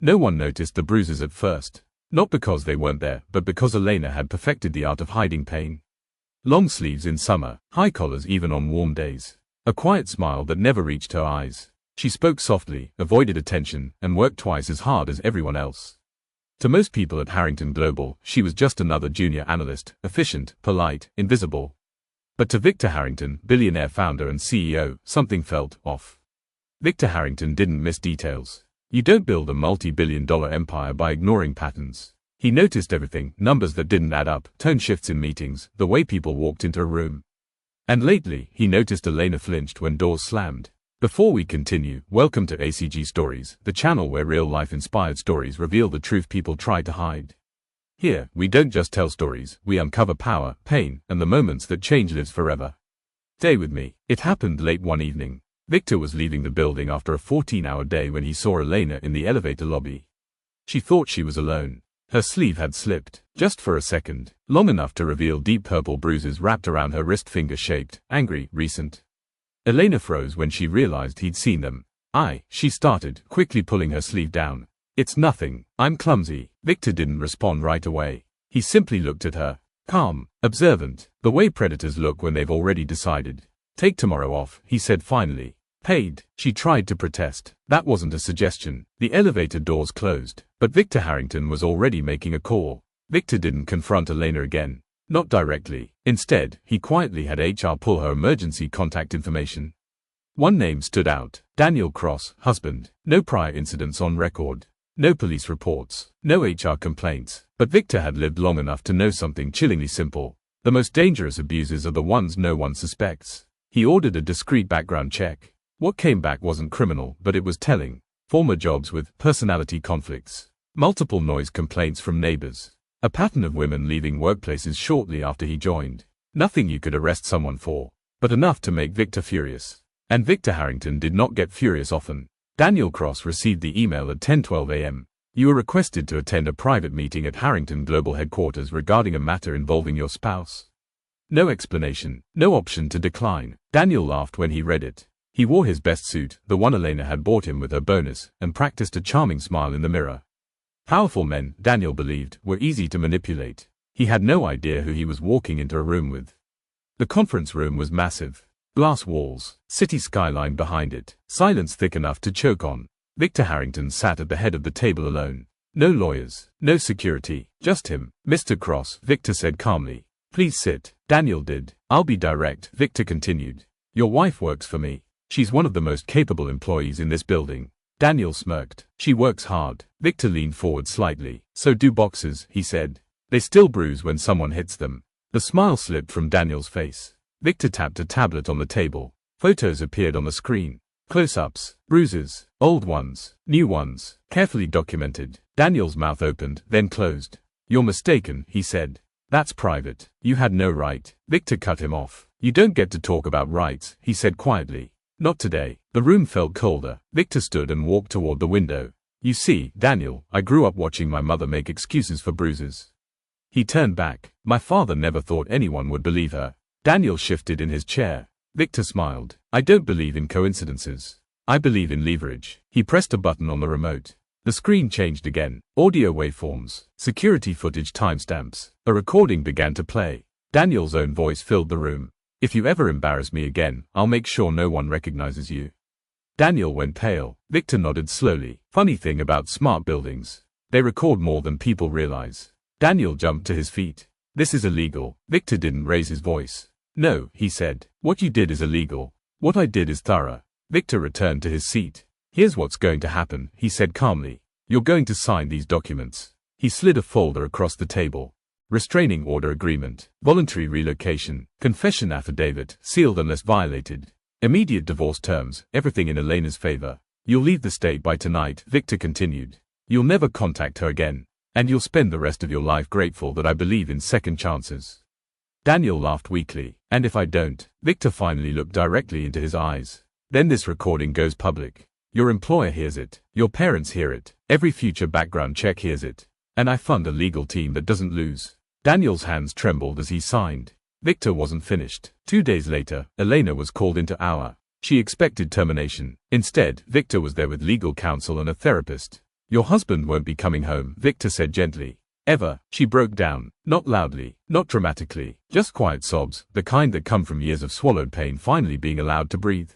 No one noticed the bruises at first. Not because they weren't there, but because Elena had perfected the art of hiding pain. Long sleeves in summer, high collars even on warm days. A quiet smile that never reached her eyes. She spoke softly, avoided attention, and worked twice as hard as everyone else. To most people at Harrington Global, she was just another junior analyst, efficient, polite, invisible. But to Victor Harrington, billionaire founder and CEO, something felt off. Victor Harrington didn't miss details. You don't build a multi-billion-dollar empire by ignoring patterns. He noticed everything, numbers that didn't add up, tone shifts in meetings, the way people walked into a room. And lately, he noticed Elena flinched when doors slammed. Before we continue, welcome to ACG Stories, the channel where real-life inspired stories reveal the truth people try to hide. Here, we don't just tell stories, we uncover power, pain, and the moments that change lives forever. Stay with me. It happened late one evening. Victor was leaving the building after a 14-hour day when he saw Elena in the elevator lobby. She thought she was alone. Her sleeve had slipped, just for a second, long enough to reveal deep purple bruises wrapped around her wrist, finger-shaped, angry, recent. Elena froze when she realized he'd seen them. She started, quickly pulling her sleeve down. It's nothing, I'm clumsy. Victor didn't respond right away. He simply looked at her. Calm, observant, the way predators look when they've already decided. Take tomorrow off, he said finally. Paid. She tried to protest. That wasn't a suggestion. The elevator doors closed, but Victor Harrington was already making a call. Victor didn't confront Elena again. Not directly. Instead, he quietly had HR pull her emergency contact information. One name stood out. Daniel Cross, husband. No prior incidents on record. No police reports. No HR complaints. But Victor had lived long enough to know something chillingly simple. The most dangerous abuses are the ones no one suspects. He ordered a discreet background check. What came back wasn't criminal, but it was telling. Former jobs with personality conflicts. Multiple noise complaints from neighbors. A pattern of women leaving workplaces shortly after he joined. Nothing you could arrest someone for, but enough to make Victor furious. And Victor Harrington did not get furious often. Daniel Cross received the email at 10:12 a.m. You were requested to attend a private meeting at Harrington Global headquarters regarding a matter involving your spouse. No explanation, no option to decline. Daniel laughed when he read it. He wore his best suit, the one Elena had bought him with her bonus, and practiced a charming smile in the mirror. Powerful men, Daniel believed, were easy to manipulate. He had no idea who he was walking into a room with. The conference room was massive. Glass walls, city skyline behind it, silence thick enough to choke on. Victor Harrington sat at the head of the table alone. No lawyers, no security, just him. Mr. Cross, Victor said calmly. Please sit. Daniel did. I'll be direct, Victor continued. Your wife works for me. She's one of the most capable employees in this building. Daniel smirked. She works hard. Victor leaned forward slightly. So do boxers, he said. They still bruise when someone hits them. The smile slipped from Daniel's face. Victor tapped a tablet on the table. Photos appeared on the screen. Close-ups, bruises, old ones, new ones, carefully documented. Daniel's mouth opened, then closed. You're mistaken, he said. That's private. You had no right. Victor cut him off. You don't get to talk about rights, he said quietly. Not today. The room felt colder. Victor stood and walked toward the window. You see, Daniel, I grew up watching my mother make excuses for bruises. He turned back. My father never thought anyone would believe her. Daniel shifted in his chair. Victor smiled. I don't believe in coincidences. I believe in leverage. He pressed a button on the remote. The screen changed again. Audio waveforms, security footage timestamps. A recording began to play. Daniel's own voice filled the room. If you ever embarrass me again, I'll make sure no one recognizes you. Daniel went pale. Victor nodded slowly. Funny thing about smart buildings. They record more than people realize. Daniel jumped to his feet. This is illegal. Victor didn't raise his voice. No, he said. What you did is illegal. What I did is thorough. Victor returned to his seat. Here's what's going to happen, he said calmly. You're going to sign these documents. He slid a folder across the table. Restraining order agreement, voluntary relocation, confession affidavit, sealed unless violated. Immediate divorce terms, everything in Elena's favor. You'll leave the state by tonight, Victor continued. You'll never contact her again. And you'll spend the rest of your life grateful that I believe in second chances. Daniel laughed weakly. And if I don't? Victor finally looked directly into his eyes. Then this recording goes public. Your employer hears it. Your parents hear it. Every future background check hears it. And I fund a legal team that doesn't lose. Daniel's hands trembled as he signed. Victor wasn't finished. 2 days later, Elena was called into hour. She expected termination. Instead, Victor was there with legal counsel and a therapist. Your husband won't be coming home, Victor said gently. Ever. She broke down. Not loudly, not dramatically, just quiet sobs, the kind that come from years of swallowed pain finally being allowed to breathe.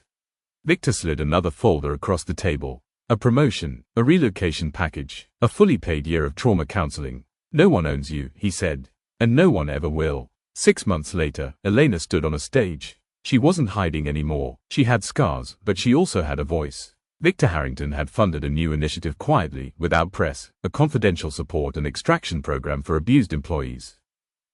Victor slid another folder across the table. A promotion, a relocation package, a fully paid year of trauma counseling. No one owns you, he said. And no one ever will. 6 months later, Elena stood on a stage. She wasn't hiding anymore. She had scars, but she also had a voice. Victor Harrington had funded a new initiative quietly, without press, a confidential support and extraction program for abused employees.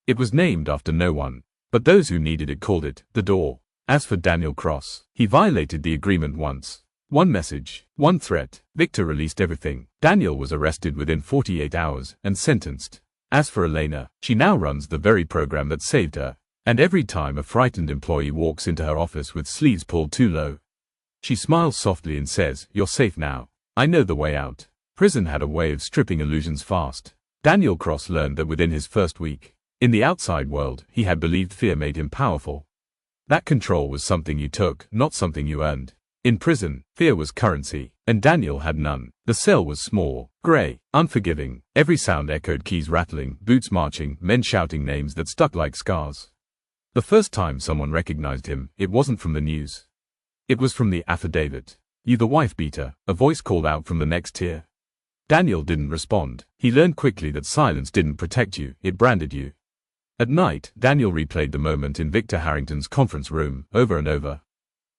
It was named after no one, but those who needed it called it the door. As for Daniel Cross, he violated the agreement once. One message, one threat. Victor released everything. Daniel was arrested within 48 hours and sentenced. As for Elena, she now runs the very program that saved her. And every time a frightened employee walks into her office with sleeves pulled too low, she smiles softly and says, "You're safe now. I know the way out." Prison had a way of stripping illusions fast. Daniel Cross learned that within his first week. In the outside world, he had believed fear made him powerful. That control was something you took, not something you earned. In prison, fear was currency, and Daniel had none. The cell was small, grey, unforgiving. Every sound echoed keys rattling, boots marching, men shouting names that stuck like scars. The first time someone recognized him, it wasn't from the news. It was from the affidavit. "You the wife beater," a voice called out from the next tier. Daniel didn't respond. He learned quickly that silence didn't protect you, it branded you. At night, Daniel replayed the moment in Victor Harrington's conference room, over and over.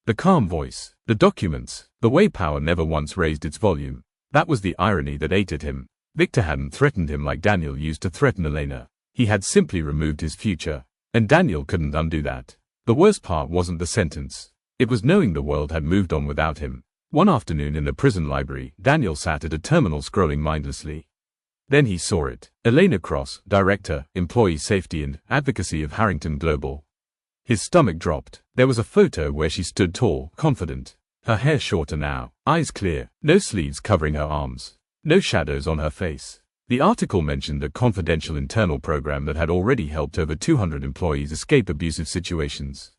The calm voice, the documents, the way power never once raised its volume. That was the irony that ate at him. Victor hadn't threatened him like Daniel used to threaten Elena. He had simply removed his future. And Daniel couldn't undo that. The worst part wasn't the sentence. It was knowing the world had moved on without him. One afternoon in the prison library, Daniel sat at a terminal scrolling mindlessly. Then he saw it. Elena Cross, Director, Employee Safety and Advocacy of Harrington Global. His stomach dropped. There was a photo where she stood tall, confident. Her hair shorter now, eyes clear, no sleeves covering her arms, no shadows on her face. The article mentioned a confidential internal program that had already helped over 200 employees escape abusive situations.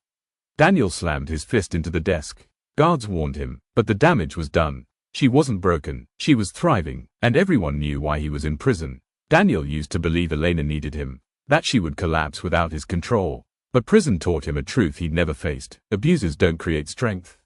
Daniel slammed his fist into the desk. Guards warned him, but the damage was done. She wasn't broken, she was thriving, and everyone knew why he was in prison. Daniel used to believe Elena needed him, that she would collapse without his control. But prison taught him a truth he'd never faced. Abusers don't create strength.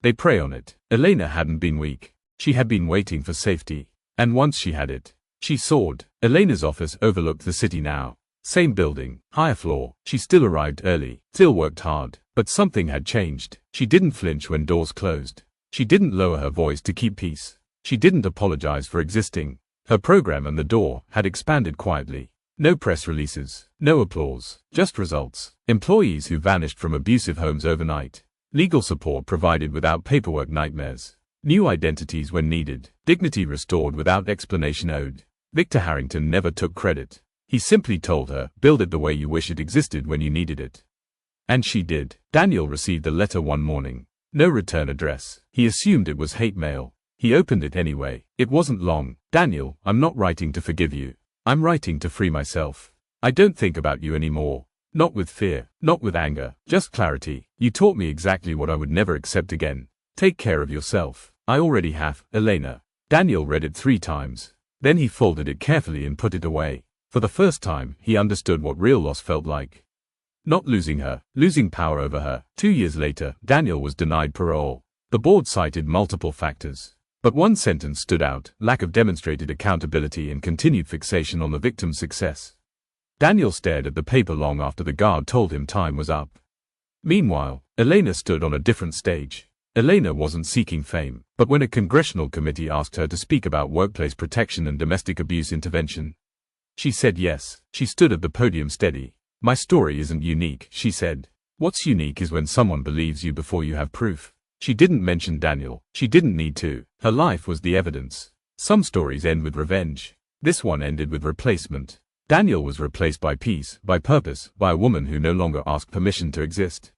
They prey on it. Elena hadn't been weak. She had been waiting for safety. And once she had it, she soared. Elena's office overlooked the city now. Same building, higher floor. She still arrived early, still worked hard. But something had changed. She didn't flinch when doors closed. She didn't lower her voice to keep peace. She didn't apologize for existing. Her program and the door had expanded quietly. No press releases, no applause, just results. Employees who vanished from abusive homes overnight. Legal support provided without paperwork nightmares. New identities when needed. Dignity restored without explanation owed. Victor Harrington never took credit. He simply told her, build it the way you wish it existed when you needed it. And she did. Daniel received a letter one morning. No return address. He assumed it was hate mail. He opened it anyway. It wasn't long. "Daniel, I'm not writing to forgive you. I'm writing to free myself. I don't think about you anymore. Not with fear, not with anger, just clarity. You taught me exactly what I would never accept again. Take care of yourself. I already have, Elena." Daniel read it 3 times. Then he folded it carefully and put it away. For the first time, he understood what real loss felt like. Not losing her, losing power over her. 2 years later, Daniel was denied parole. The board cited multiple factors. But one sentence stood out: lack of demonstrated accountability and continued fixation on the victim's success. Daniel stared at the paper long after the guard told him time was up. Meanwhile, Elena stood on a different stage. Elena wasn't seeking fame, but when a congressional committee asked her to speak about workplace protection and domestic abuse intervention, she said yes. She stood at the podium steady. "My story isn't unique," she said. "What's unique is when someone believes you before you have proof." She didn't mention Daniel. She didn't need to. Her life was the evidence. Some stories end with revenge. This one ended with replacement. Daniel was replaced by peace, by purpose, by a woman who no longer asked permission to exist.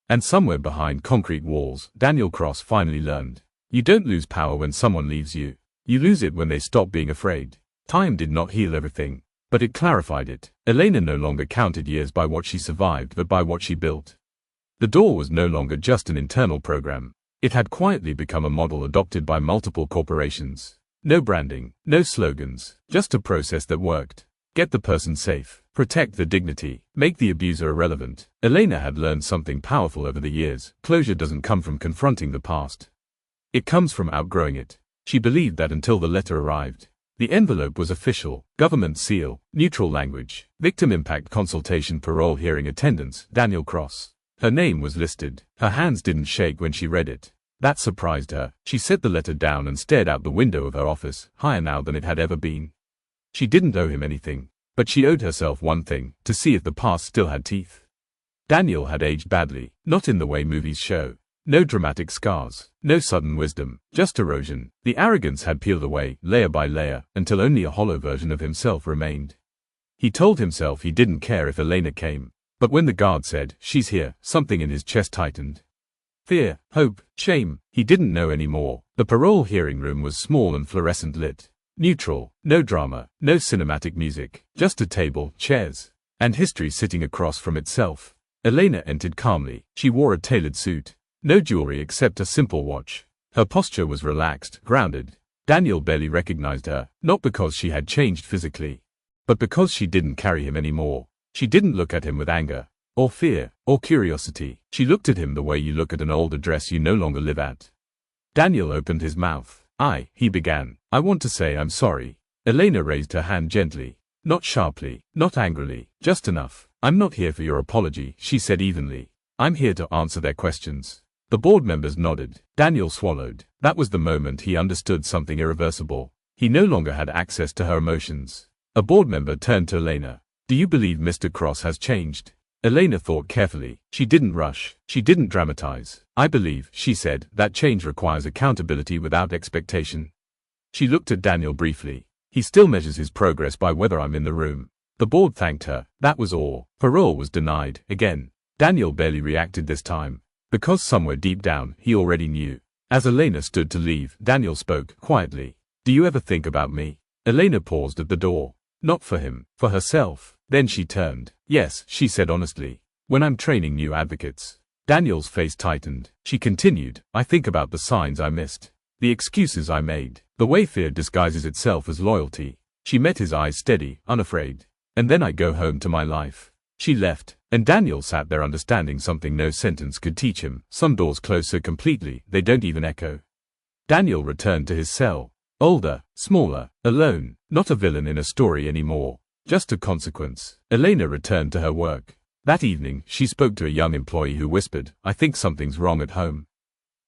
And somewhere behind concrete walls, Daniel Cross finally learned. You don't lose power when someone leaves you. You lose it when they stop being afraid. Time did not heal everything, but it clarified it. Elena no longer counted years by what she survived, but by what she built. The door was no longer just an internal program. It had quietly become a model adopted by multiple corporations. No branding, no slogans, just a process that worked. Get the person safe, protect the dignity, make the abuser irrelevant. Elena had learned something powerful over the years. Closure doesn't come from confronting the past. It comes from outgrowing it. She believed that until the letter arrived. The envelope was official, government seal, neutral language, victim impact consultation, parole hearing attendance, Daniel Cross. Her name was listed. Her hands didn't shake when she read it. That surprised her. She set the letter down and stared out the window of her office, higher now than it had ever been. She didn't owe him anything, but she owed herself one thing, to see if the past still had teeth. Daniel had aged badly, not in the way movies show. No dramatic scars, no sudden wisdom, just erosion. The arrogance had peeled away, layer by layer, until only a hollow version of himself remained. He told himself he didn't care if Elena came, but when the guard said, "She's here," something in his chest tightened. Fear, hope, shame, he didn't know anymore. The parole hearing room was small and fluorescent lit. Neutral, no drama, no cinematic music, just a table, chairs, and history sitting across from itself. Elena entered calmly. She wore a tailored suit. No jewelry except a simple watch. Her posture was relaxed, grounded. Daniel barely recognized her, not because she had changed physically, but because she didn't carry him anymore. She didn't look at him with anger, or fear, or curiosity. She looked at him the way you look at an old address you no longer live at. Daniel opened his mouth. He began. "I want to say I'm sorry." Elena raised her hand gently. Not sharply, not angrily, just enough. "I'm not here for your apology," she said evenly. "I'm here to answer their questions." The board members nodded. Daniel swallowed. That was the moment he understood something irreversible. He no longer had access to her emotions. A board member turned to Elena. "Do you believe Mr. Cross has changed?" Elena thought carefully. She didn't rush. She didn't dramatize. "I believe," she said, "that change requires accountability without expectation." She looked at Daniel briefly. "He still measures his progress by whether I'm in the room." The board thanked her. That was all. Parole was denied, again. Daniel barely reacted this time, because somewhere deep down, he already knew. As Elena stood to leave, Daniel spoke, quietly. "Do you ever think about me?" Elena paused at the door. Not for him, for herself. Then she turned. "Yes," she said honestly. "When I'm training new advocates." Daniel's face tightened. She continued, "I think about the signs I missed. The excuses I made. The way fear disguises itself as loyalty." She met his eyes steady, unafraid. "And then I go home to my life." She left, and Daniel sat there understanding something no sentence could teach him. Some doors close so completely, they don't even echo. Daniel returned to his cell. Older, smaller, alone, not a villain in a story anymore. Just a consequence. Elena returned to her work. That evening, she spoke to a young employee who whispered, "I think something's wrong at home."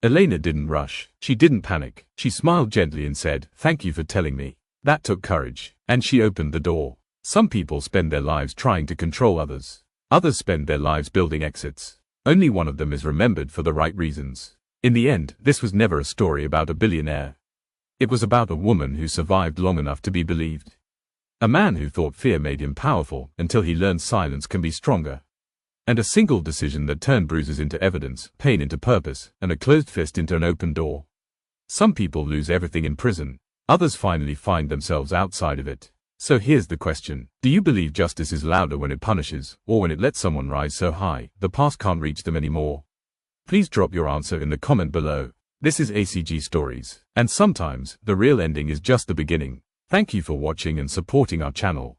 Elena didn't rush. She didn't panic. She smiled gently and said, "Thank you for telling me." That took courage. And she opened the door. Some people spend their lives trying to control others. Others spend their lives building exits. Only one of them is remembered for the right reasons. In the end, this was never a story about a billionaire. It was about a woman who survived long enough to be believed. A man who thought fear made him powerful until he learned silence can be stronger. And a single decision that turned bruises into evidence, pain into purpose, and a closed fist into an open door. Some people lose everything in prison. Others finally find themselves outside of it. So here's the question. Do you believe justice is louder when it punishes, or when it lets someone rise so high, the past can't reach them anymore? Please drop your answer in the comment below. This is ACG Stories, and sometimes, the real ending is just the beginning. Thank you for watching and supporting our channel.